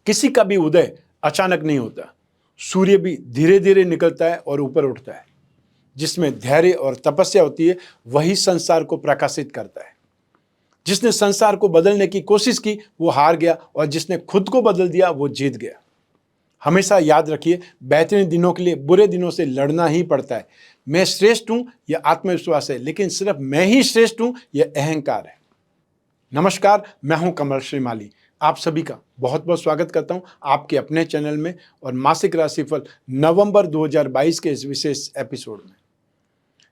किसी का भी उदय अचानक नहीं होता। सूर्य भी धीरे धीरे निकलता है और ऊपर उठता है। जिसमें धैर्य और तपस्या होती है वही संसार को प्रकाशित करता है। जिसने संसार को बदलने की कोशिश की वो हार गया, और जिसने खुद को बदल दिया वो जीत गया। हमेशा याद रखिए, बेहतरीन दिनों के लिए बुरे दिनों से लड़ना ही पड़ता है। मैं श्रेष्ठ हूं यह आत्मविश्वास है, लेकिन सिर्फ मैं ही श्रेष्ठ हूं यह अहंकार है। नमस्कार, मैं हूं कमल श्रीमाली। आप सभी का बहुत बहुत स्वागत करता हूं आपके अपने चैनल में और मासिक राशिफल नवंबर 2022 के इस विशेष एपिसोड में।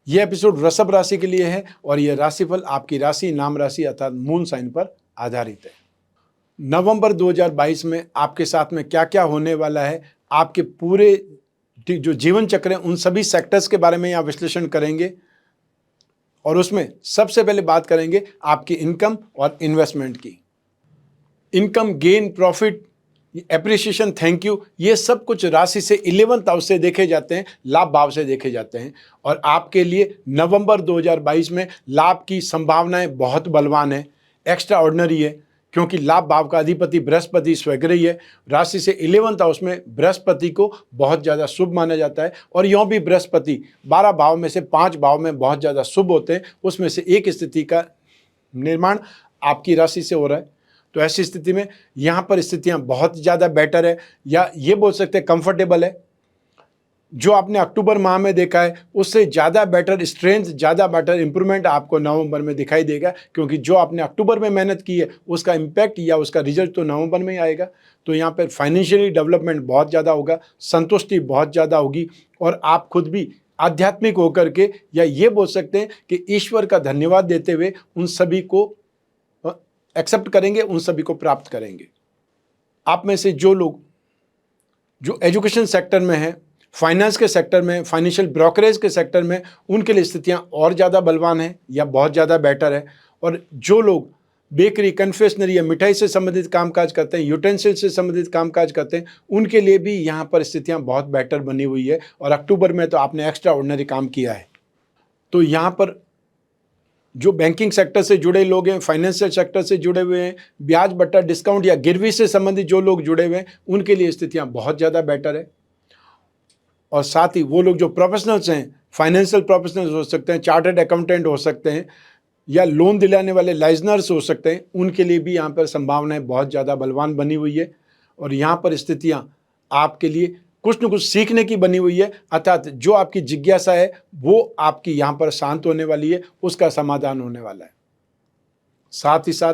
यह एपिसोड वृषभ राशि के लिए है और यह राशिफल आपकी राशि, नाम राशि अर्थात मून साइन पर आधारित है। नवंबर 2022 में आपके साथ में क्या क्या होने वाला है, आपके पूरे जो जीवन चक्र है उन सभी सेक्टर्स के बारे में यहाँ विश्लेषण करेंगे। और उसमें सबसे पहले बात करेंगे आपकी इनकम और इन्वेस्टमेंट की। Income, gain, profit, appreciation, thank you, ये सब कुछ राशि से 11th हाउस से देखे जाते हैं, लाभ भाव से देखे जाते हैं। और आपके लिए नवंबर 2022 में लाभ की संभावनाएं बहुत बलवान है, एक्स्ट्रा ऑर्डिनरी है, क्योंकि लाभ भाव का अधिपति बृहस्पति स्वग्रही है। राशि से 11th हाउस में बृहस्पति को बहुत ज़्यादा शुभ माना जाता है। और यों भी बृहस्पति 12 भाव में से 5 भाव में बहुत ज़्यादा शुभ होते हैं, उसमें से एक स्थिति का निर्माण आपकी राशि से हो रहा है। तो ऐसी स्थिति में यहाँ पर स्थितियाँ बहुत ज़्यादा बेटर है, या ये बोल सकते हैं कंफर्टेबल है। जो आपने अक्टूबर माह में देखा है उससे ज़्यादा बेटर स्ट्रेंथ, ज़्यादा बेटर इंप्रूवमेंट आपको नवंबर में दिखाई देगा, क्योंकि जो आपने अक्टूबर में मेहनत की है उसका इम्पैक्ट या उसका रिजल्ट तो नवंबर में ही आएगा। तो यहाँ पर फाइनेंशियली डेवलपमेंट बहुत ज़्यादा होगा, संतुष्टि बहुत ज़्यादा होगी, और आप खुद भी आध्यात्मिक होकर के, या ये बोल सकते हैं कि ईश्वर का धन्यवाद देते हुए उन सभी को एक्सेप्ट करेंगे, उन सभी को प्राप्त करेंगे। आप में से जो लोग जो एजुकेशन सेक्टर में हैं, फाइनेंस के सेक्टर में, फाइनेंशियल ब्रोकरेज के सेक्टर में, उनके लिए स्थितियां और ज़्यादा बलवान हैं या बहुत ज़्यादा बेटर है। और जो लोग बेकरी, कन्फेक्शनरी या मिठाई से संबंधित कामकाज करते हैं, यूटेंसिल से संबंधित कामकाज करते हैं, उनके लिए भी यहाँ पर स्थितियाँ बहुत बेटर बनी हुई है। और अक्टूबर में तो आपने एक्स्ट्रा ऑर्डिनरी काम किया है। तो यहाँ पर जो बैंकिंग सेक्टर से जुड़े लोग हैं, फाइनेंशियल सेक्टर से जुड़े हुए हैं, ब्याज बट्टा, डिस्काउंट या गिरवी से संबंधित जो लोग जुड़े हुए हैं, उनके लिए स्थितियां बहुत ज़्यादा बेटर है। और साथ ही वो लोग जो प्रोफेशनल्स हैं, फाइनेंशियल प्रोफेशनल्स हो सकते हैं, चार्टर्ड अकाउंटेंट हो सकते हैं, या लोन दिलाने वाले लाइजनर्स हो सकते हैं, उनके लिए भी यहाँ पर संभावनाएं बहुत ज़्यादा बलवान बनी हुई है। और यहाँ पर स्थितियाँ आपके लिए कुछ न कुछ सीखने की बनी हुई है, अर्थात जो आपकी जिज्ञासा है वो आपकी यहाँ पर शांत होने वाली है, उसका समाधान होने वाला है। साथ ही साथ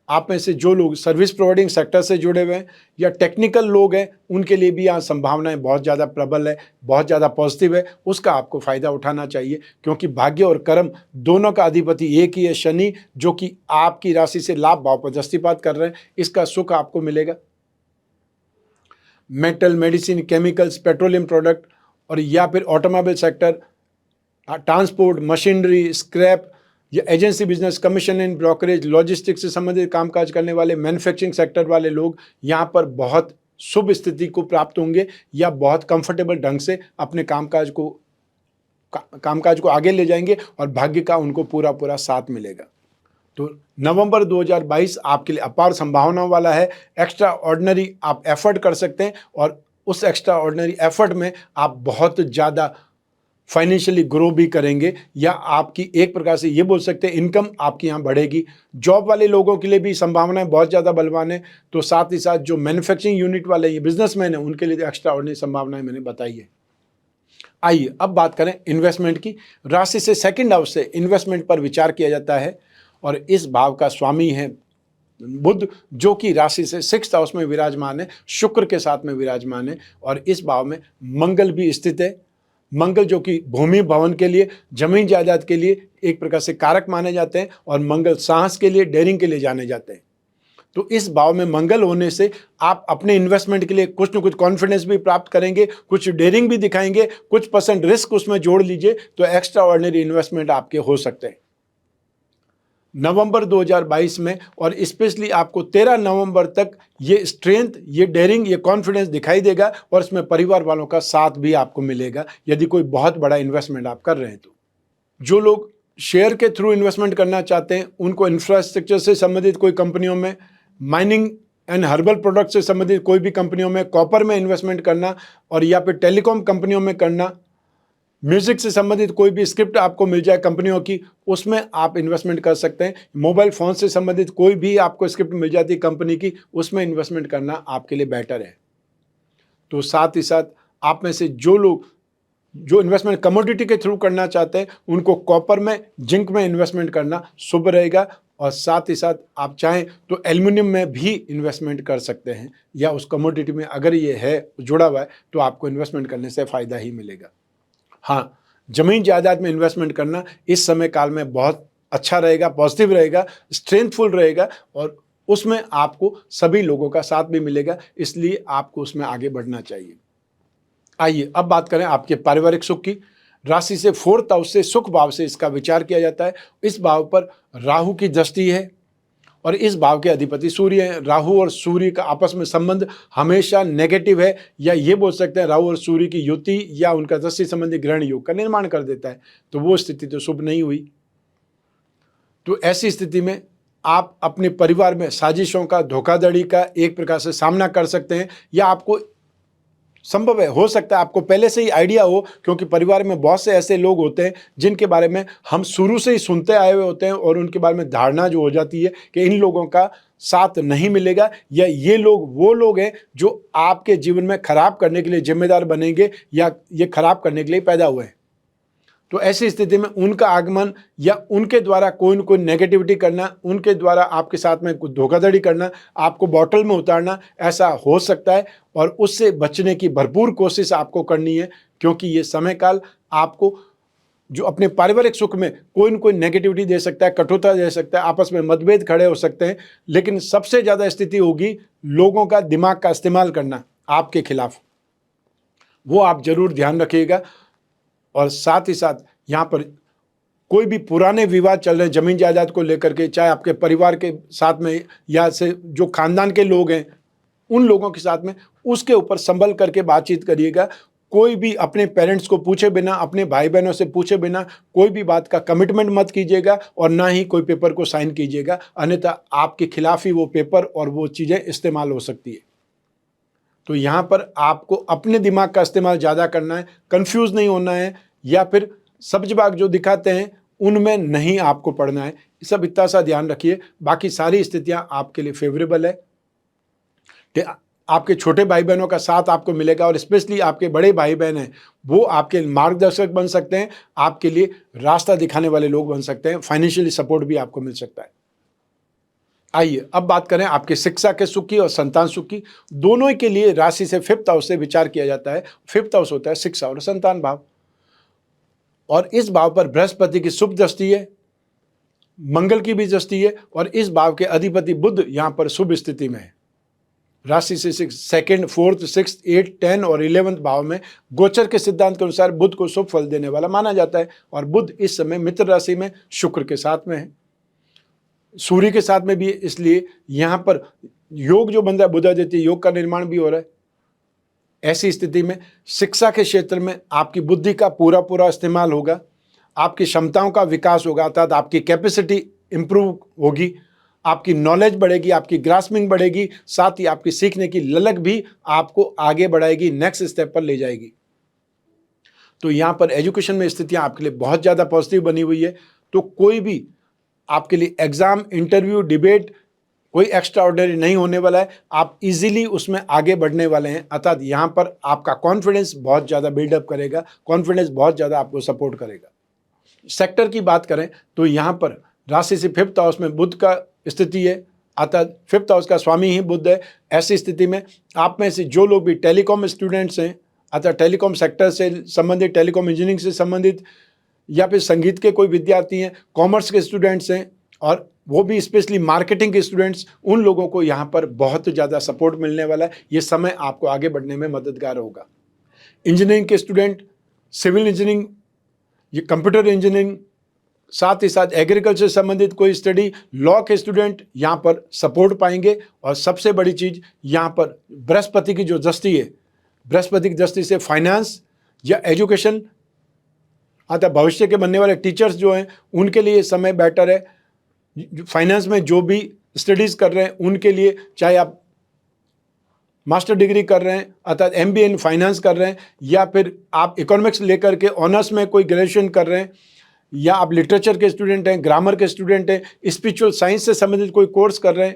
आप में से जो लोग सर्विस प्रोवाइडिंग सेक्टर से जुड़े हुए हैं या टेक्निकल लोग हैं, उनके लिए भी यहाँ संभावनाएं बहुत ज़्यादा प्रबल है, बहुत ज़्यादा पॉजिटिव है। उसका आपको फ़ायदा उठाना चाहिए, क्योंकि भाग्य और कर्म दोनों का अधिपति एक ही है, शनि, जो कि आपकी राशि से लाभ भाव पर दृष्टिपात कर रहे हैं। इसका सुख आपको मिलेगा। Metal, medicine, chemicals, petroleum product और या फिर automobile sector, transport, machinery, scrap या agency business, commission and brokerage, logistics से संबंधित कामकाज करने वाले, मैन्युफैक्चरिंग सेक्टर वाले लोग यहाँ पर बहुत शुभ स्थिति को प्राप्त होंगे, या बहुत कंफर्टेबल ढंग से अपने कामकाज को आगे ले जाएंगे और भाग्य का उनको पूरा पूरा साथ मिलेगा। तो नवंबर 2022 आपके लिए अपार संभावनाओं वाला है। एक्स्ट्रा ऑर्डिनरी आप एफर्ट कर सकते हैं, और उस एक्स्ट्रा ऑर्डिनरी एफर्ट में आप बहुत ज़्यादा फाइनेंशियली ग्रो भी करेंगे, या आपकी एक प्रकार से ये बोल सकते हैं इनकम आपकी यहाँ बढ़ेगी। जॉब वाले लोगों के लिए भी संभावनाएं बहुत ज़्यादा बलवान है। तो साथ ही साथ जो मैन्युफैक्चरिंग यूनिट वाले ये बिजनेसमैन हैं, उनके लिए एक्स्ट्रा ऑर्डिनरी संभावनाएं मैंने बताई है। आइए अब बात करें इन्वेस्टमेंट की। राशि से 2nd हाउस से इन्वेस्टमेंट पर विचार किया जाता है, और इस भाव का स्वामी है बुध, जो कि राशि से 6th हाउस में विराजमान है, शुक्र के साथ में विराजमान है। और इस भाव में मंगल भी स्थित है। मंगल जो कि भूमि भवन के लिए, जमीन जायदाद के लिए एक प्रकार से कारक माने जाते हैं, और मंगल साहस के लिए, डेयरिंग के लिए जाने जाते हैं। तो इस भाव में मंगल होने से आप अपने इन्वेस्टमेंट के लिए कुछ न कुछ कॉन्फिडेंस भी प्राप्त करेंगे, कुछ डेयरिंग भी दिखाएंगे, कुछ % रिस्क उसमें जोड़ लीजिए, तो एक्स्ट्रा ऑर्डिनरी इन्वेस्टमेंट आपके हो सकते हैं नवंबर 2022 में। और स्पेशली आपको 13 नवंबर तक ये स्ट्रेंथ, ये डेयरिंग, ये कॉन्फिडेंस दिखाई देगा, और इसमें परिवार वालों का साथ भी आपको मिलेगा यदि कोई बहुत बड़ा इन्वेस्टमेंट आप कर रहे हैं। तो जो लोग शेयर के थ्रू इन्वेस्टमेंट करना चाहते हैं, उनको इंफ्रास्ट्रक्चर से संबंधित कोई कंपनियों में, माइनिंग एंड हर्बल प्रोडक्ट से संबंधित कोई भी कंपनियों में, कॉपर में इन्वेस्टमेंट करना, और या फिर टेलीकॉम कंपनियों में करना, म्यूजिक से संबंधित कोई भी स्क्रिप्ट आपको मिल जाए कंपनियों की, उसमें आप इन्वेस्टमेंट कर सकते हैं। मोबाइल फ़ोन से संबंधित कोई भी आपको स्क्रिप्ट मिल जाती है कंपनी की, उसमें इन्वेस्टमेंट करना आपके लिए बेटर है। तो साथ ही साथ आप में से जो लोग जो इन्वेस्टमेंट कमोडिटी के थ्रू करना चाहते हैं, उनको कॉपर में, जिंक में इन्वेस्टमेंट करना शुभ रहेगा। और साथ ही साथ आप चाहें तो एल्युमिनियम में भी इन्वेस्टमेंट कर सकते हैं, या उस कमोडिटी में अगर ये है जुड़ा हुआ है तो आपको इन्वेस्टमेंट करने से फ़ायदा ही मिलेगा। हाँ, ज़मीन जायदाद में इन्वेस्टमेंट करना इस समय काल में बहुत अच्छा रहेगा, पॉजिटिव रहेगा, स्ट्रेंथफुल रहेगा, और उसमें आपको सभी लोगों का साथ भी मिलेगा, इसलिए आपको उसमें आगे बढ़ना चाहिए। आइए अब बात करें आपके पारिवारिक सुख की। राशि से 4th हाउस से, सुख भाव से इसका विचार किया जाता है। इस भाव पर राहु की दृष्टि है और इस भाव के अधिपति सूर्य हैं। राहु और सूर्य का आपस में संबंध हमेशा नेगेटिव है, या ये बोल सकते हैं राहु और सूर्य की युति या उनका दृष्टि संबंधी ग्रहण योग का निर्माण कर देता है, तो वो स्थिति तो शुभ नहीं हुई। तो ऐसी स्थिति में आप अपने परिवार में साजिशों का, धोखाधड़ी का एक प्रकार से सामना कर सकते हैं, या आपको संभव है, हो सकता है आपको पहले से ही आइडिया हो, क्योंकि परिवार में बहुत से ऐसे लोग होते हैं जिनके बारे में हम शुरू से ही सुनते आए हुए होते हैं, और उनके बारे में धारणा जो हो जाती है कि इन लोगों का साथ नहीं मिलेगा, या ये लोग वो लोग हैं जो आपके जीवन में खराब करने के लिए जिम्मेदार बनेंगे, या ये खराब करने के लिए पैदा हुए हैं। तो ऐसी स्थिति में उनका आगमन या उनके द्वारा कोई न कोई नेगेटिविटी करना, उनके द्वारा आपके साथ में कुछ धोखाधड़ी करना, आपको बॉटल में उतारना, ऐसा हो सकता है, और उससे बचने की भरपूर कोशिश आपको करनी है, क्योंकि ये समय काल आपको जो अपने पारिवारिक सुख में कोई न कोई नेगेटिविटी दे सकता है, कटुता दे सकता है, आपस में मतभेद खड़े हो सकते हैं, लेकिन सबसे ज़्यादा स्थिति होगी लोगों का दिमाग का इस्तेमाल करना आपके खिलाफ, वो आप जरूर ध्यान रखिएगा। और साथ ही साथ यहाँ पर कोई भी पुराने विवाद चल रहे हैं जमीन जायदाद को लेकर के, चाहे आपके परिवार के साथ में या से जो खानदान के लोग हैं उन लोगों के साथ में, उसके ऊपर संभल करके बातचीत करिएगा। कोई भी अपने पेरेंट्स को पूछे बिना, अपने भाई बहनों से पूछे बिना कोई भी बात का कमिटमेंट मत कीजिएगा, और ना ही कोई पेपर को साइन कीजिएगा, अन्यथा आपके खिलाफ ही वो पेपर और वो चीज़ें इस्तेमाल हो सकती है। तो यहाँ पर आपको अपने दिमाग का इस्तेमाल ज़्यादा करना है, कंफ्यूज नहीं होना है, या फिर सब्जबाग जो दिखाते हैं उनमें नहीं आपको पढ़ना है। सब इतना सा ध्यान रखिए। बाकी सारी स्थितियाँ आपके लिए फेवरेबल है कि आपके छोटे भाई बहनों का साथ आपको मिलेगा, और स्पेशली आपके बड़े भाई बहन हैं वो आपके मार्गदर्शक बन सकते हैं, आपके लिए रास्ता दिखाने वाले लोग बन सकते हैं, फाइनेंशियली सपोर्ट भी आपको मिल सकता है। आइए अब बात करें आपके शिक्षा के सुख की और संतान सुख की। दोनों के लिए राशि से 5th हाउस से विचार किया जाता है। 5th हाउस होता है शिक्षा और संतान भाव, और इस भाव पर बृहस्पति की शुभ दृष्टि है, मंगल की भी दृष्टि है, और इस भाव के अधिपति बुध यहाँ पर शुभ स्थिति में है। राशि से 2nd, 4th, 6th, 8th, 10 और 11th भाव में गोचर के सिद्धांत के अनुसार बुध को शुभ फल देने वाला माना जाता है, और बुध इस समय मित्र राशि में शुक्र के साथ में है, सूर्य के साथ में भी है, इसलिए यहाँ पर योग जो बन रहा है, बुधादित्य योग का निर्माण भी हो रहा है। ऐसी स्थिति में शिक्षा के क्षेत्र में आपकी बुद्धि का पूरा पूरा इस्तेमाल होगा, आपकी क्षमताओं का विकास होगा, अर्थात आपकी कैपेसिटी इंप्रूव होगी, आपकी नॉलेज बढ़ेगी, आपकी ग्रास्पिंग बढ़ेगी, साथ ही आपकी सीखने की ललक भी आपको आगे बढ़ाएगी, नेक्स्ट स्टेप पर ले जाएगी। तो यहाँ पर एजुकेशन में स्थितियाँ आपके लिए बहुत ज़्यादा पॉजिटिव बनी हुई है। तो कोई भी आपके लिए एग्जाम, इंटरव्यू, डिबेट कोई एक्स्ट्रा ऑर्डिनरी नहीं होने वाला है, आप इजीली उसमें आगे बढ़ने वाले हैं, अर्थात यहाँ पर आपका कॉन्फिडेंस बहुत ज़्यादा बिल्डअप करेगा, कॉन्फिडेंस बहुत ज़्यादा आपको सपोर्ट करेगा। सेक्टर की बात करें तो यहाँ पर राशि से 5th हाउस में बुध का स्थिति है, अर्थात 5th हाउस का स्वामी ही बुध है। ऐसी स्थिति में आप में से जो लोग भी टेलीकॉम स्टूडेंट्स हैं, अर्थात टेलीकॉम सेक्टर से संबंधित, टेलीकॉम इंजीनियरिंग से संबंधित, या फिर संगीत के कोई विद्यार्थी हैं, कॉमर्स के स्टूडेंट्स हैं, और वो भी स्पेशली मार्केटिंग के स्टूडेंट्स, उन लोगों को यहाँ पर बहुत ज़्यादा सपोर्ट मिलने वाला है। ये समय आपको आगे बढ़ने में मददगार होगा। इंजीनियरिंग के स्टूडेंट, सिविल इंजीनियरिंग, ये कंप्यूटर इंजीनियरिंग, साथ ही साथ एग्रीकल्चर से संबंधित कोई स्टडी, लॉ के स्टूडेंट यहाँ पर सपोर्ट पाएंगे। और सबसे बड़ी चीज़ यहाँ पर बृहस्पति की जो दृष्टि है, बृहस्पति की दृष्टि से फाइनेंस या एजुकेशन, अतः भविष्य के बनने वाले टीचर्स जो हैं उनके लिए समय बेटर है। फाइनेंस में जो भी स्टडीज़ कर रहे हैं उनके लिए, चाहे आप मास्टर डिग्री कर रहे हैं अर्थात एमबीए इन फाइनेंस कर रहे हैं, या फिर आप इकोनॉमिक्स लेकर के ऑनर्स में कोई ग्रेजुएशन कर रहे हैं, या आप लिटरेचर के स्टूडेंट हैं, ग्रामर के स्टूडेंट हैं, स्पिरिचुअल साइंस से संबंधित कोई कोर्स कर रहे हैं,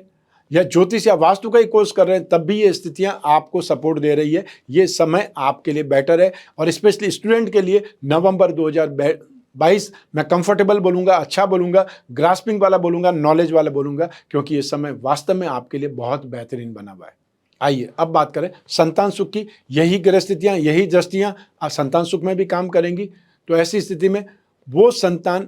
या ज्योतिष या वास्तु का ही कोर्स कर रहे हैं, तब भी ये स्थितियां आपको सपोर्ट दे रही है। ये समय आपके लिए बेटर है। और स्पेशली स्टूडेंट के लिए नवंबर 2022 मैं कंफर्टेबल बोलूँगा, अच्छा बोलूँगा, ग्रास्पिंग वाला बोलूँगा, नॉलेज वाला बोलूँगा, क्योंकि ये समय वास्तव में आपके लिए बहुत बेहतरीन बना हुआ है। आइए अब बात करें संतान सुख की। यही ग्रह स्थितियाँ, यही दृष्टियाँ संतान सुख में भी काम करेंगी। तो ऐसी स्थिति में वो संतान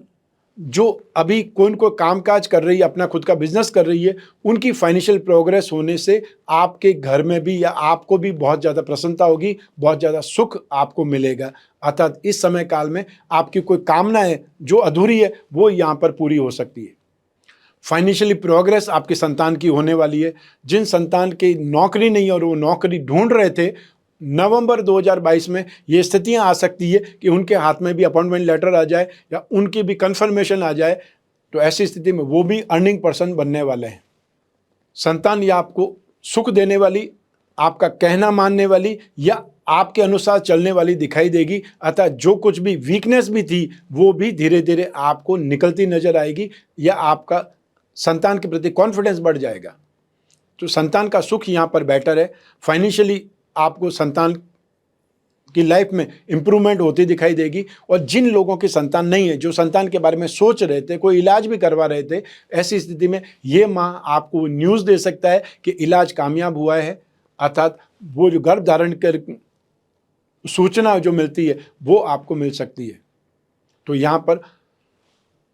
जो अभी कोई न कोई कामकाज कर रही है, अपना खुद का बिजनेस कर रही है, उनकी फाइनेंशियल प्रोग्रेस होने से आपके घर में भी या आपको भी बहुत ज़्यादा प्रसन्नता होगी, बहुत ज़्यादा सुख आपको मिलेगा। अर्थात इस समय काल में आपकी कोई कामना है जो अधूरी है, वो यहाँ पर पूरी हो सकती है। फाइनेंशियली प्रोग्रेस आपके संतान की होने वाली है। जिन संतान की नौकरी नहीं और वो नौकरी ढूंढ रहे थे, नवंबर 2022 में ये स्थितियां आ सकती है कि उनके हाथ में भी अपॉइंटमेंट लेटर आ जाए या उनकी भी कंफर्मेशन आ जाए। तो ऐसी स्थिति में वो भी अर्निंग पर्सन बनने वाले हैं। संतान या आपको सुख देने वाली, आपका कहना मानने वाली या आपके अनुसार चलने वाली दिखाई देगी। अतः जो कुछ भी वीकनेस भी थी वो भी धीरे धीरे आपको निकलती नजर आएगी, या आपका संतान के प्रति कॉन्फिडेंस बढ़ जाएगा। तो संतान का सुख यहाँ पर बेटर है। फाइनेंशियली आपको संतान की लाइफ में इंप्रूवमेंट होती दिखाई देगी। और जिन लोगों की संतान नहीं है, जो संतान के बारे में सोच रहे थे, कोई इलाज भी करवा रहे थे, ऐसी स्थिति में ये माह आपको न्यूज़ दे सकता है कि इलाज कामयाब हुआ है। अर्थात वो जो गर्भ धारण कर सूचना जो मिलती है वो आपको मिल सकती है। तो यहाँ पर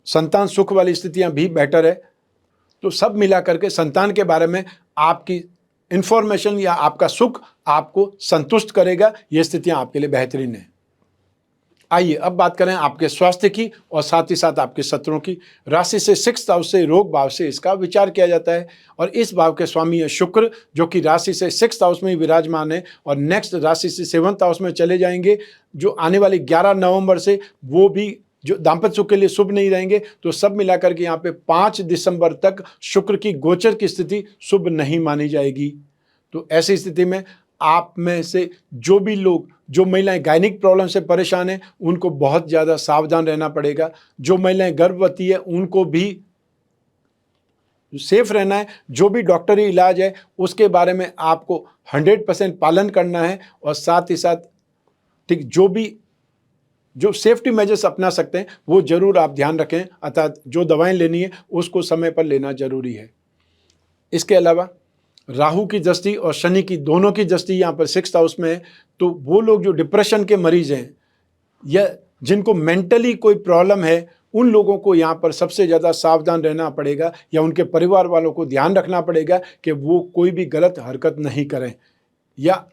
संतान सुख वाली स्थितियाँ भी बेटर है। तो सब मिला करके संतान के बारे में आपकी इंफॉर्मेशन या आपका सुख आपको संतुष्ट करेगा। ये स्थितियां आपके लिए बेहतरीन है। आइए अब बात करें आपके स्वास्थ्य की और साथ ही साथ आपके शत्रुओं की। राशि से 6th हाउस से, रोग भाव से इसका विचार किया जाता है। और इस भाव के स्वामी है शुक्र, जो कि राशि से 6th हाउस में ही विराजमान है और नेक्स्ट राशि से 7th हाउस में चले जाएंगे, जो आने वाली 11 नवंबर से वो भी जो दाम्पत्य सुख के लिए शुभ नहीं रहेंगे। तो सब मिलाकर के यहाँ पे 5 दिसंबर तक शुक्र की गोचर की स्थिति शुभ नहीं मानी जाएगी। तो ऐसी स्थिति में आप में से जो भी लोग, जो महिलाएं गायनिक प्रॉब्लम से परेशान हैं, उनको बहुत ज़्यादा सावधान रहना पड़ेगा। जो महिलाएं गर्भवती है उनको भी सेफ रहना है। जो भी डॉक्टरी इलाज है उसके बारे में आपको 100% पालन करना है। और साथ ही साथ ठीक जो सेफ्टी मेजर्स अपना सकते हैं वो जरूर आप ध्यान रखें। अर्थात जो दवाएं लेनी है उसको समय पर लेना जरूरी है। इसके अलावा राहु की दृष्टि और शनि की दोनों की दृष्टि यहाँ पर 6th हाउस में है। तो वो लोग जो डिप्रेशन के मरीज हैं या जिनको मेंटली कोई प्रॉब्लम है, उन लोगों को यहाँ पर सबसे ज़्यादा सावधान रहना पड़ेगा, या उनके परिवार वालों को ध्यान रखना पड़ेगा कि वो कोई भी गलत हरकत नहीं करें या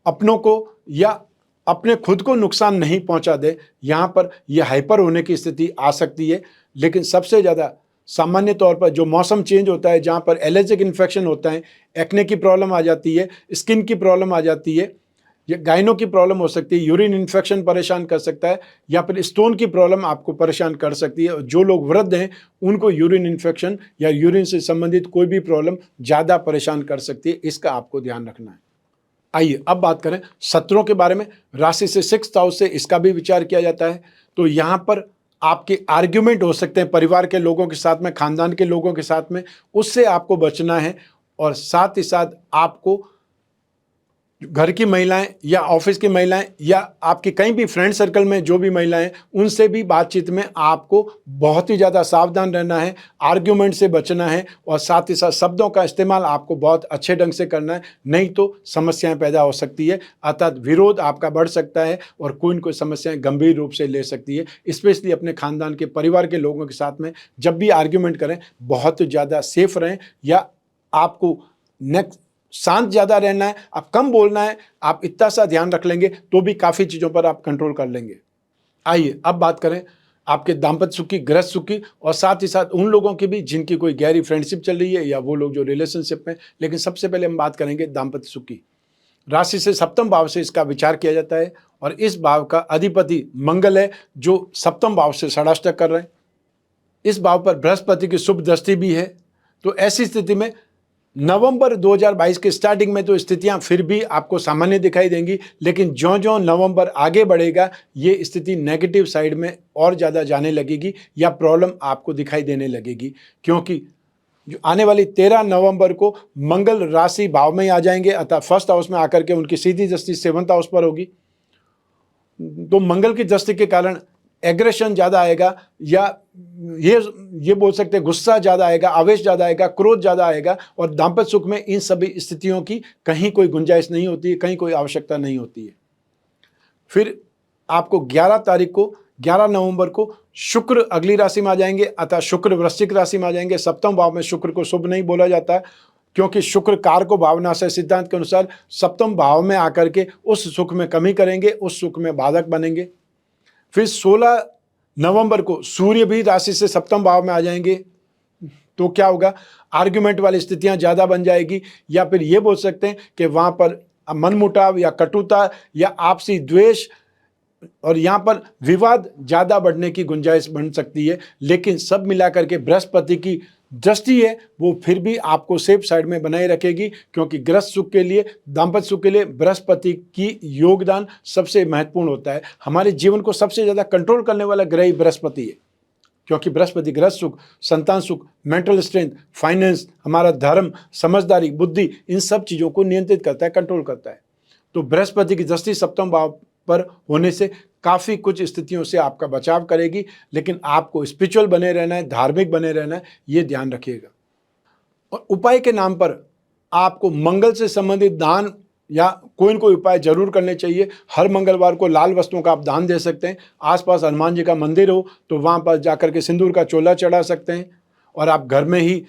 अपनों को या अपने खुद को नुकसान नहीं पहुंचा दे। यहाँ पर यह हाइपर होने की स्थिति आ सकती है। लेकिन सबसे ज़्यादा सामान्य तौर पर जो मौसम चेंज होता है, जहाँ पर एलर्जिक इन्फेक्शन होता है, एक्ने की प्रॉब्लम आ जाती है, स्किन की प्रॉब्लम आ जाती है, या गाइनो की प्रॉब्लम हो सकती है, यूरिन इन्फेक्शन परेशान कर सकता है, या फिर स्टोन की प्रॉब्लम आपको परेशान कर सकती है। और जो लोग वृद्ध हैं उनको यूरिन इन्फेक्शन या यूरिन से संबंधित कोई भी प्रॉब्लम ज़्यादा परेशान कर सकती है। इसका आपको ध्यान रखना है। आइए अब बात करें शत्रुओं के बारे में। राशि से 6th हाउस से इसका भी विचार किया जाता है। तो यहाँ पर आपके आर्ग्यूमेंट हो सकते हैं परिवार के लोगों के साथ में, खानदान के लोगों के साथ में, उससे आपको बचना है। और साथ ही साथ आपको घर की महिलाएं या ऑफिस की महिलाएं या आपकी कहीं भी फ्रेंड सर्कल में जो भी महिलाएं, उनसे भी बातचीत में आपको बहुत ही ज़्यादा सावधान रहना है, आर्ग्यूमेंट से बचना है। और साथ ही साथ शब्दों का इस्तेमाल आपको बहुत अच्छे ढंग से करना है, नहीं तो समस्याएं पैदा हो सकती है। अर्थात विरोध आपका बढ़ सकता है और कोई न कोई समस्याएं गंभीर रूप से ले सकती है। स्पेशली अपने खानदान के, परिवार के लोगों के साथ में जब भी आर्ग्यूमेंट करें बहुत ज़्यादा सेफ रहें, या आपको नेक्स्ट शांत ज़्यादा रहना है, आप कम बोलना है। आप इतना सा ध्यान रख लेंगे तो भी काफ़ी चीज़ों पर आप कंट्रोल कर लेंगे। आइए अब बात करें आपके दाम्पत्य सुख की, गृहस्थ सुख की, और साथ ही साथ उन लोगों की भी जिनकी कोई गहरी फ्रेंडशिप चल रही है या वो लोग जो रिलेशनशिप में। लेकिन सबसे पहले हम बात करेंगे दाम्पत्य सुख की। राशि से 7th भाव से इसका विचार किया जाता है और इस भाव का अधिपति मंगल है, जो 7th भाव से षडाष्टक कर रहे हैं। इस भाव पर बृहस्पति की शुभ दृष्टि भी है। तो ऐसी स्थिति में नवंबर 2022 के स्टार्टिंग में तो स्थितियां फिर भी आपको सामान्य दिखाई देंगी, लेकिन ज्यों-ज्यों नवंबर आगे बढ़ेगा ये स्थिति नेगेटिव साइड में और ज़्यादा जाने लगेगी या प्रॉब्लम आपको दिखाई देने लगेगी, क्योंकि जो आने वाली 13 नवंबर को मंगल राशि भाव में ही आ जाएंगे, अतः फर्स्ट हाउस में आकर के उनकी सीधी दृष्टि 7th हाउस पर होगी। तो मंगल की दृष्टि के कारण एग्रेशन ज़्यादा आएगा, या ये बोल सकते हैं गुस्सा ज़्यादा आएगा, आवेश ज़्यादा आएगा, क्रोध ज़्यादा आएगा, और दाम्पत्य सुख में इन सभी स्थितियों की कहीं कोई गुंजाइश नहीं होती है, कहीं कोई आवश्यकता नहीं होती है। फिर आपको 11 नवंबर को शुक्र अगली राशि में आ जाएंगे, अतः शुक्र वृश्चिक राशि में आ जाएंगे। सप्तम भाव में शुक्र को शुभ नहीं बोला जाता है, क्योंकि शुक्र कारको भावना से सिद्धांत के अनुसार सप्तम भाव में आकर के उस सुख में कमी करेंगे, उस सुख में बाधक बनेंगे। फिर 16 नवंबर को सूर्य भी राशि से सप्तम भाव में आ जाएंगे, तो क्या होगा, आर्ग्यूमेंट वाली स्थितियां ज़्यादा बन जाएगी, या फिर ये बोल सकते हैं कि वहाँ पर मनमुटाव या कटुता या आपसी द्वेष और यहाँ पर विवाद ज़्यादा बढ़ने की गुंजाइश बन सकती है। लेकिन सब मिलाकर के बृहस्पति की दृष्टि है वो फिर भी आपको सेफ साइड में बनाए रखेगी, क्योंकि गृहस्थ सुख के लिए, दाम्पत्य सुख के लिए बृहस्पति की योगदान सबसे महत्वपूर्ण होता है। हमारे जीवन को सबसे ज़्यादा कंट्रोल करने वाला ग्रह ही बृहस्पति है, क्योंकि बृहस्पति गृहस्थ सुख, संतान सुख, मेंटल स्ट्रेंथ, फाइनेंस, हमारा धर्म, समझदारी, बुद्धि, इन सब चीज़ों को नियंत्रित करता है, कंट्रोल करता है। तो बृहस्पति की दृष्टि सप्तम भाव पर होने से काफ़ी कुछ स्थितियों से आपका बचाव करेगी, लेकिन आपको स्पिरिचुअल बने रहना है, धार्मिक बने रहना है, ये ध्यान रखिएगा। और उपाय के नाम पर आपको मंगल से संबंधित दान या कोई न कोई उपाय जरूर करने चाहिए। हर मंगलवार को लाल वस्तुओं का आप दान दे सकते हैं। आसपास हनुमान जी का मंदिर हो तो वहाँ पर जाकर के सिंदूर का चोला चढ़ा सकते हैं, और आप घर में ही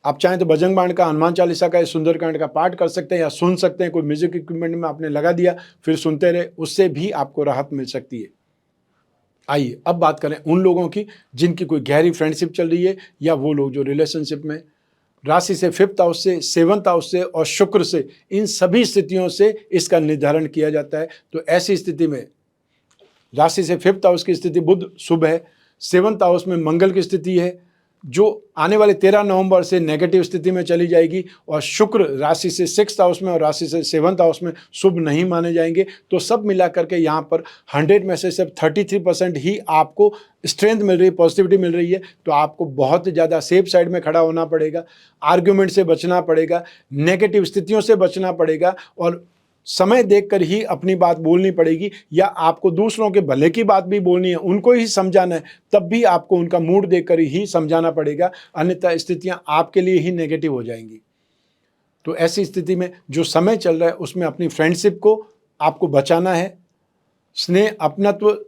आप चाहें तो बजरंग बाण का, हनुमान चालीसा का, सुंदरकांड का पाठ कर सकते हैं, या सुन सकते हैं। कोई म्यूजिक इक्विपमेंट में आपने लगा दिया, फिर सुनते रहे, उससे भी आपको राहत मिल सकती है। आइए अब बात करें उन लोगों की जिनकी कोई गहरी फ्रेंडशिप चल रही है, या वो लोग जो रिलेशनशिप में, राशि से 5th हाउस से, 7th हाउस से और शुक्र से, इन सभी स्थितियों से इसका निर्धारण किया जाता है। तो ऐसी स्थिति में राशि से 5th हाउस की स्थिति बुध शुभ है, 7th हाउस में मंगल की स्थिति है जो आने वाले 13 नवंबर से नेगेटिव स्थिति में चली जाएगी, और शुक्र राशि से 6th हाउस में और राशि से 7th हाउस में शुभ नहीं माने जाएंगे। तो सब मिलाकर के यहाँ पर 100 में से सिर्फ 33% ही आपको स्ट्रेंथ मिल रही है, पॉजिटिविटी मिल रही है। तो आपको बहुत ज़्यादा सेफ साइड में खड़ा होना पड़ेगा, आर्ग्यूमेंट से बचना पड़ेगा, नेगेटिव स्थितियों से बचना पड़ेगा, और समय देखकर ही अपनी बात बोलनी पड़ेगी, या आपको दूसरों के भले की बात भी बोलनी है, उनको ही समझाना है, तब भी आपको उनका मूड देखकर ही समझाना पड़ेगा, अन्यथा स्थितियां आपके लिए ही नेगेटिव हो जाएंगी। तो ऐसी स्थिति में जो समय चल रहा है उसमें अपनी फ्रेंडशिप को आपको बचाना है, स्नेह, अपनत्व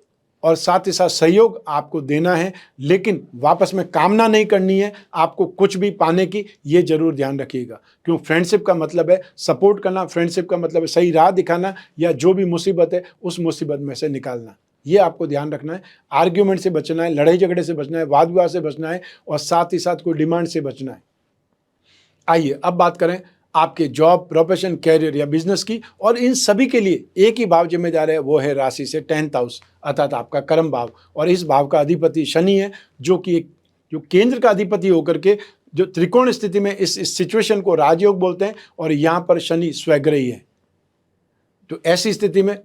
और साथ ही साथ सहयोग आपको देना है, लेकिन वापस में कामना नहीं करनी है आपको कुछ भी पाने की, ये जरूर ध्यान रखिएगा। क्यों, फ्रेंडशिप का मतलब है सपोर्ट करना, फ्रेंडशिप का मतलब है सही राह दिखाना, या जो भी मुसीबत है उस मुसीबत में से निकालना, ये आपको ध्यान रखना है। आर्ग्यूमेंट से बचना है, लड़ाई झगड़े से बचना है, वाद विवाद से बचना है, और साथ ही साथ कोई डिमांड से बचना है। आइए अब बात करें आपके जॉब, प्रोफेशन, कैरियर या बिजनेस की, और इन सभी के लिए एक ही भाव जिम्मेदार है, वो है राशि से 10th हाउस अर्थात आपका कर्म भाव। और इस भाव का अधिपति शनि है, जो कि एक जो केंद्र का अधिपति होकर के जो त्रिकोण स्थिति में इस सिचुएशन को राजयोग बोलते हैं, और यहाँ पर शनि स्वग्रही है। तो ऐसी स्थिति में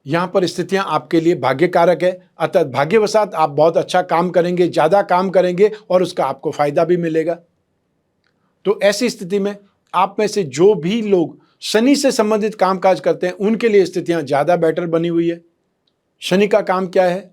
यहाँ पर स्थितियाँ आपके लिए भाग्यकारक है, अर्थात भाग्यवशात आप बहुत अच्छा काम करेंगे, ज़्यादा काम करेंगे और उसका आपको फायदा भी मिलेगा। तो ऐसी स्थिति में आप में से जो भी लोग शनि से संबंधित कामकाज करते हैं उनके लिए स्थितियां ज़्यादा बेटर बनी हुई है। शनि का काम क्या है?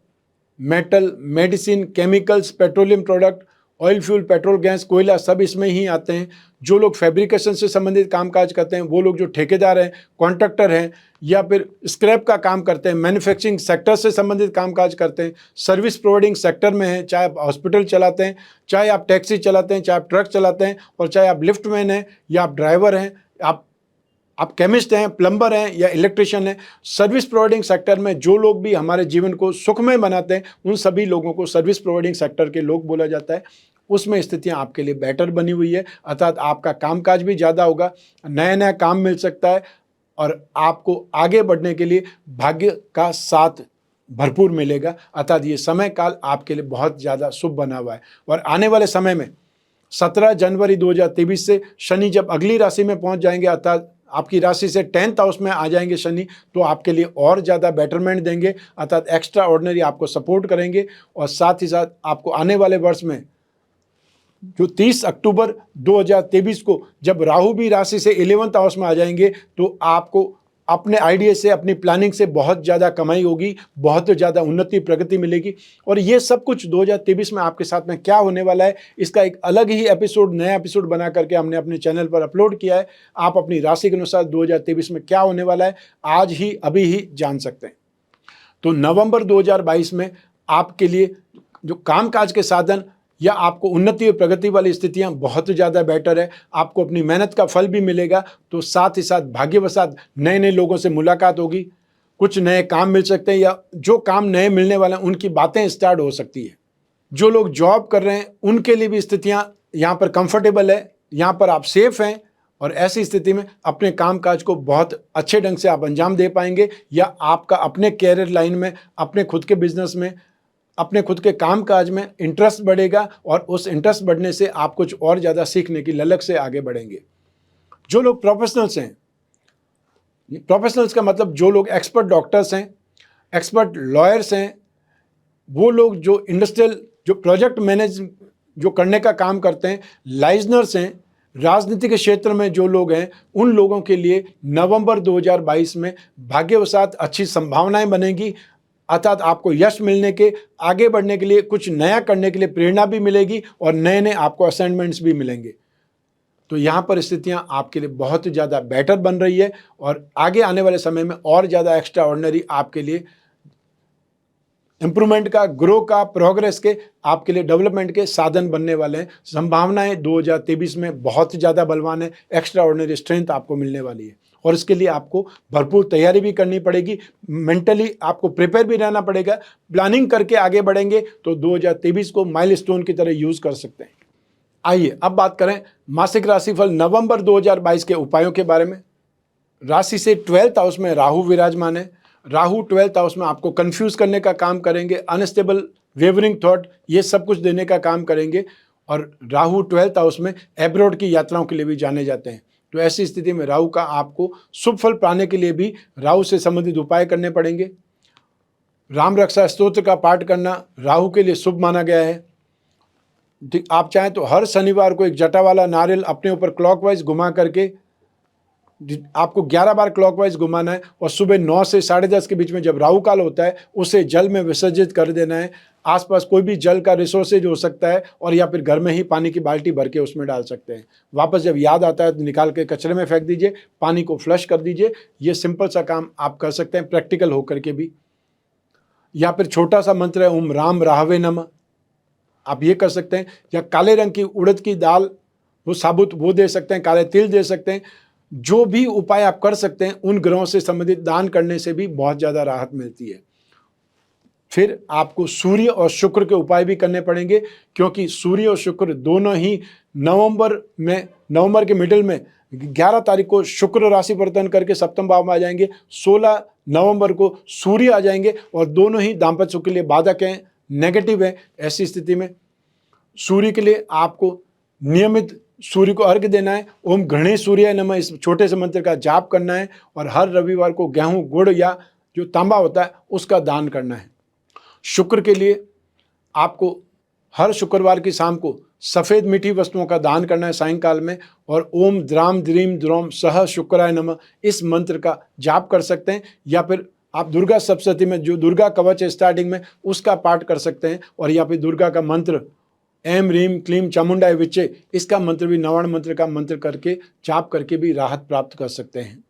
Metal, medicine, chemicals, petroleum product, oil fuel, petrol, gas, कोयला, सब इसमें ही आते हैं। जो लोग फैब्रिकेशन से संबंधित कामकाज करते हैं, वो लोग जो ठेकेदार हैं, कॉन्ट्रैक्टर हैं, या फिर स्क्रैप का काम करते हैं, मैन्युफैक्चरिंग सेक्टर से संबंधित कामकाज करते हैं, सर्विस प्रोवाइडिंग सेक्टर में हैं, चाहे आप हॉस्पिटल चलाते हैं, चाहे आप टैक्सी चलाते हैं, चाहे आप ट्रक चलाते हैं, और चाहे आप लिफ्टमैन हैं, या आप ड्राइवर हैं, आप केमिस्ट हैं, प्लम्बर हैं, या इलेक्ट्रिशियन हैं। सर्विस प्रोवाइडिंग सेक्टर में जो लोग भी हमारे जीवन को सुखमय बनाते हैं, उन सभी लोगों को सर्विस प्रोवाइडिंग सेक्टर के लोग बोला जाता है। उसमें स्थितियां आपके लिए बेटर बनी हुई है, अर्थात आपका कामकाज भी ज़्यादा होगा, नया नया काम मिल सकता है, और आपको आगे बढ़ने के लिए भाग्य का साथ भरपूर मिलेगा। अर्थात ये समय काल आपके लिए बहुत ज़्यादा शुभ बना हुआ है। और आने वाले समय में 17 जनवरी 2023 से शनि जब अगली राशि में पहुंच जाएंगे, अर्थात आपकी राशि से 10th हाउस में आ जाएंगे शनि, तो आपके लिए और ज़्यादा बेटरमेंट देंगे, अर्थात एक्स्ट्रा ऑर्डिनरी आपको सपोर्ट करेंगे। और साथ ही साथ आपको आने वाले वर्ष में जो 30 अक्टूबर 2023 को जब राहु भी राशि से 11th हाउस में आ जाएंगे, तो आपको अपने आइडिया से, अपनी प्लानिंग से बहुत ज़्यादा कमाई होगी, बहुत ज़्यादा उन्नति प्रगति मिलेगी। और ये सब कुछ 2023 में आपके साथ में क्या होने वाला है, इसका एक अलग ही एपिसोड, नया एपिसोड बना करके हमने अपने चैनल पर अपलोड किया है। आप अपनी राशि के अनुसार 2023 में क्या होने वाला है आज ही अभी ही जान सकते हैं। तो नवंबर 2022 में आपके लिए जो कामकाज के साधन या आपको उन्नति और प्रगति वाली स्थितियां बहुत ज़्यादा बेटर है। आपको अपनी मेहनत का फल भी मिलेगा। तो साथ ही साथ भाग्यवशात नए नए लोगों से मुलाकात होगी, कुछ नए काम मिल सकते हैं, या जो काम नए मिलने वाले हैं उनकी बातें स्टार्ट हो सकती है। जो लोग जॉब कर रहे हैं उनके लिए भी स्थितियां यहाँ पर कंफर्टेबल है, यहाँ पर आप सेफ हैं, और ऐसी स्थिति में अपने कामकाज को बहुत अच्छे ढंग से आप अंजाम दे पाएंगे, या आपका अपने कैरियर लाइन में, अपने खुद के बिजनेस में, अपने खुद के कामकाज में इंटरेस्ट बढ़ेगा, और उस इंटरेस्ट बढ़ने से आप कुछ और ज़्यादा सीखने की ललक से आगे बढ़ेंगे। जो लोग प्रोफेशनल्स हैं, प्रोफेशनल्स का मतलब जो लोग एक्सपर्ट डॉक्टर्स हैं, एक्सपर्ट लॉयर्स हैं, वो लोग जो इंडस्ट्रियल, जो प्रोजेक्ट मैनेज जो करने का काम करते हैं, लाइजनर्स हैं, राजनीति के क्षेत्र में जो लोग हैं, उन लोगों के लिए नवंबर 2022 में भाग्यवशात अच्छी संभावनाएं बनेगी, अर्थात आपको यश मिलने के, आगे बढ़ने के लिए, कुछ नया करने के लिए प्रेरणा भी मिलेगी, और नए नए आपको असाइनमेंट्स भी मिलेंगे। तो यहाँ पर स्थितियाँ आपके लिए बहुत ज़्यादा बेटर बन रही है, और आगे आने वाले समय में और ज़्यादा एक्स्ट्रा ऑर्डिनरी आपके लिए इंप्रूवमेंट का, ग्रो का, प्रोग्रेस के, आपके लिए डेवलपमेंट के साधन बनने वाले हैं। संभावनाएं 2023 में बहुत ज़्यादा बलवान है, एक्स्ट्रा ऑर्डिनरी स्ट्रेंथ आपको मिलने वाली है, और इसके लिए आपको भरपूर तैयारी भी करनी पड़ेगी, मेंटली आपको प्रिपेयर भी रहना पड़ेगा। प्लानिंग करके आगे बढ़ेंगे तो 2023 को माइलस्टोन की तरह यूज़ कर सकते हैं। आइए अब बात करें मासिक राशिफल नवंबर 2022 के उपायों के बारे में। राशि से 12th हाउस में राहु विराजमान है। राहु 12th हाउस में आपको कंफ्यूज करने का काम करेंगे, अनस्टेबल, वेवरिंग थॉट, ये सब कुछ देने का काम करेंगे। और राहु 12th हाउस में एब्रॉड की यात्राओं के लिए भी जाने जाते हैं। तो ऐसी स्थिति में राहु का आपको शुभ फल पाने के लिए भी राहु से संबंधित उपाय करने पड़ेंगे। राम रक्षा स्तोत्र का पाठ करना राहु के लिए शुभ माना गया है। आप चाहें तो हर शनिवार को एक जटा वाला नारियल अपने ऊपर क्लॉकवाइज घुमा करके, आपको 11 बार क्लॉकवाइज घुमाना है, और सुबह 9 से 10:30 के बीच में जब राहु काल होता है उसे जल में विसर्जित कर देना है। आसपास कोई भी जल का रिसोर्सेज हो सकता है, और या फिर घर में ही पानी की बाल्टी भर के उसमें डाल सकते हैं। वापस जब याद आता है तो निकाल के कचरे में फेंक दीजिए, पानी को फ्लश कर दीजिए। ये सिंपल सा काम आप कर सकते हैं, प्रैक्टिकल होकर के भी। या फिर छोटा सा मंत्र है ओम राम राहवे नमः, आप ये कर सकते हैं। या काले रंग की उड़द की दाल, वो साबुत, वो दे सकते हैं, काले तिल दे सकते हैं। जो भी उपाय आप कर सकते हैं, उन ग्रहों से संबंधित दान करने से भी बहुत ज़्यादा राहत मिलती है। फिर आपको सूर्य और शुक्र के उपाय भी करने पड़ेंगे, क्योंकि सूर्य और शुक्र दोनों ही नवंबर के मिडिल में 11 तारीख को शुक्र राशि परिवर्तन करके सप्तम भाव में आ जाएंगे। 16 नवंबर को सूर्य आ जाएंगे, और दोनों ही दाम्पत्य सुख के लिए बाधक हैं, नेगेटिव है। ऐसी स्थिति में सूर्य के लिए आपको नियमित सूर्य को अर्घ्य देना है। ओम गणेश सूर्य नमः, इस छोटे से मंत्र का जाप करना है, और हर रविवार को गेहूं, गुड़ या जो तांबा होता है उसका दान करना है। शुक्र के लिए आपको हर शुक्रवार की शाम को सफ़ेद मीठी वस्तुओं का दान करना है सायंकाल में, और ओम द्राम द्रीम द्रोम सह शुक्राय नमः, इस मंत्र का जाप कर सकते हैं। या फिर आप दुर्गा सप्तशती में जो दुर्गा कवच है स्टार्टिंग में, उसका पाठ कर सकते हैं। और या फिर दुर्गा का मंत्र एम रीम क्लीम चामुंडाय विच्चे, इसका मंत्र भी, नवाण मंत्र का मंत्र करके जाप करके भी राहत प्राप्त कर सकते हैं।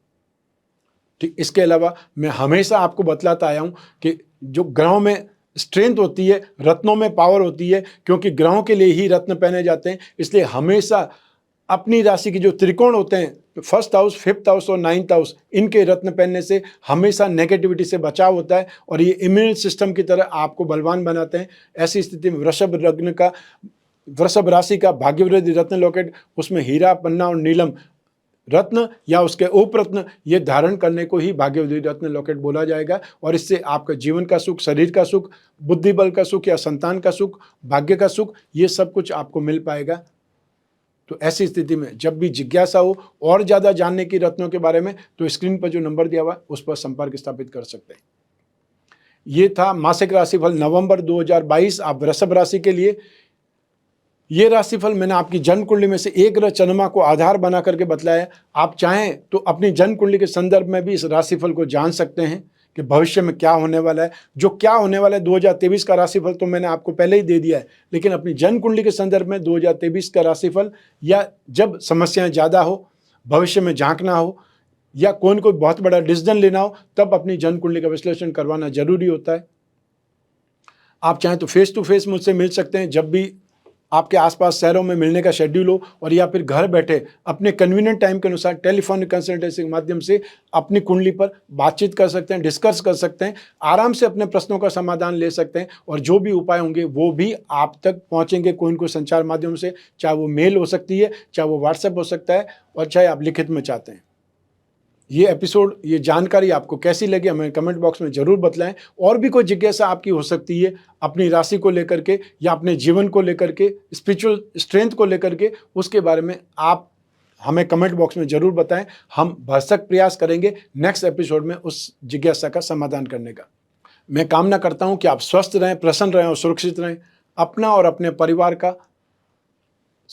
ठीक, इसके अलावा मैं हमेशा आपको बतलाता आया हूँ कि जो ग्रहों में स्ट्रेंथ होती है, रत्नों में पावर होती है, क्योंकि ग्रहों के लिए ही रत्न पहने जाते हैं। इसलिए हमेशा अपनी राशि के जो त्रिकोण होते हैं, 1st हाउस, 5th हाउस और 9th हाउस, इनके रत्न पहनने से हमेशा नेगेटिविटी से बचाव होता है, और ये इम्यून सिस्टम की तरह आपको बलवान बनाते हैं। ऐसी स्थिति में वृषभ राशि का भाग्यवृद्धि रत्न लॉकेट, उसमें हीरा, पन्ना और नीलम रत्न या उसके उपरत्न, ये धारण करने को ही भाग्यवृद्धि रत्न लॉकेट बोला जाएगा। और इससे आपका जीवन का सुख, शरीर का सुख, बुद्धि बल का सुख या संतान का सुख, भाग्य का सुख, ये सब कुछ आपको मिल पाएगा। तो ऐसी स्थिति में जब भी जिज्ञासा हो और ज़्यादा जानने की रत्नों के बारे में, तो स्क्रीन पर जो नंबर दिया हुआ है उस पर संपर्क स्थापित कर सकते हैं। ये था मासिक राशिफल नवंबर 2022 आप वृषभ राशि के लिए। ये राशिफल मैंने आपकी जन्म कुंडली में से एक ग्रह चंद्रमा को आधार बना करके बतलाया। आप चाहें तो अपनी जन्म कुंडली के संदर्भ में भी इस राशिफल को जान सकते हैं कि भविष्य में क्या होने वाला है। जो क्या होने वाला है 2023 का राशिफल तो मैंने आपको पहले ही दे दिया है, लेकिन अपनी जन्म कुंडली के संदर्भ में 2023 का राशिफल, या जब समस्याएं ज़्यादा हो, भविष्य में झांकना हो, या कोई बहुत बड़ा डिसीजन लेना हो, तब अपनी जन्म कुंडली का विश्लेषण करवाना जरूरी होता है। आप चाहें तो फेस टू फेस मुझसे मिल सकते हैं, जब भी आपके आसपास शहरों में मिलने का शेड्यूल हो, और या फिर घर बैठे अपने कन्वीनियंट टाइम के अनुसार टेलीफोनिक कंसल्टेंसी के माध्यम से अपनी कुंडली पर बातचीत कर सकते हैं, डिस्कस कर सकते हैं, आराम से अपने प्रश्नों का समाधान ले सकते हैं, और जो भी उपाय होंगे वो भी आप तक पहुंचेंगे कोई न कोई संचार माध्यम से, चाहे वो मेल हो सकती है, चाहे वो व्हाट्सएप हो सकता है, और चाहे आप लिखित में चाहते हैं। ये एपिसोड, ये जानकारी आपको कैसी लगी हमें कमेंट बॉक्स में ज़रूर बतलाएं। और भी कोई जिज्ञासा आपकी हो सकती है अपनी राशि को लेकर के, या अपने जीवन को लेकर के, स्पिरिचुअल स्ट्रेंथ को लेकर के, उसके बारे में आप हमें कमेंट बॉक्स में ज़रूर बताएं। हम भरसक प्रयास करेंगे नेक्स्ट एपिसोड में उस जिज्ञासा का समाधान करने का। मैं कामना करता हूँ कि आप स्वस्थ रहें, प्रसन्न रहें और सुरक्षित रहें। अपना और अपने परिवार का,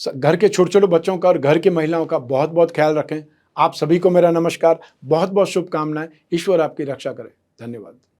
घर के छोटे छोटे बच्चों का और घर की महिलाओं का बहुत बहुत ख्याल रखें। आप सभी को मेरा नमस्कार, बहुत बहुत शुभकामनाएं। ईश्वर आपकी रक्षा करे। धन्यवाद।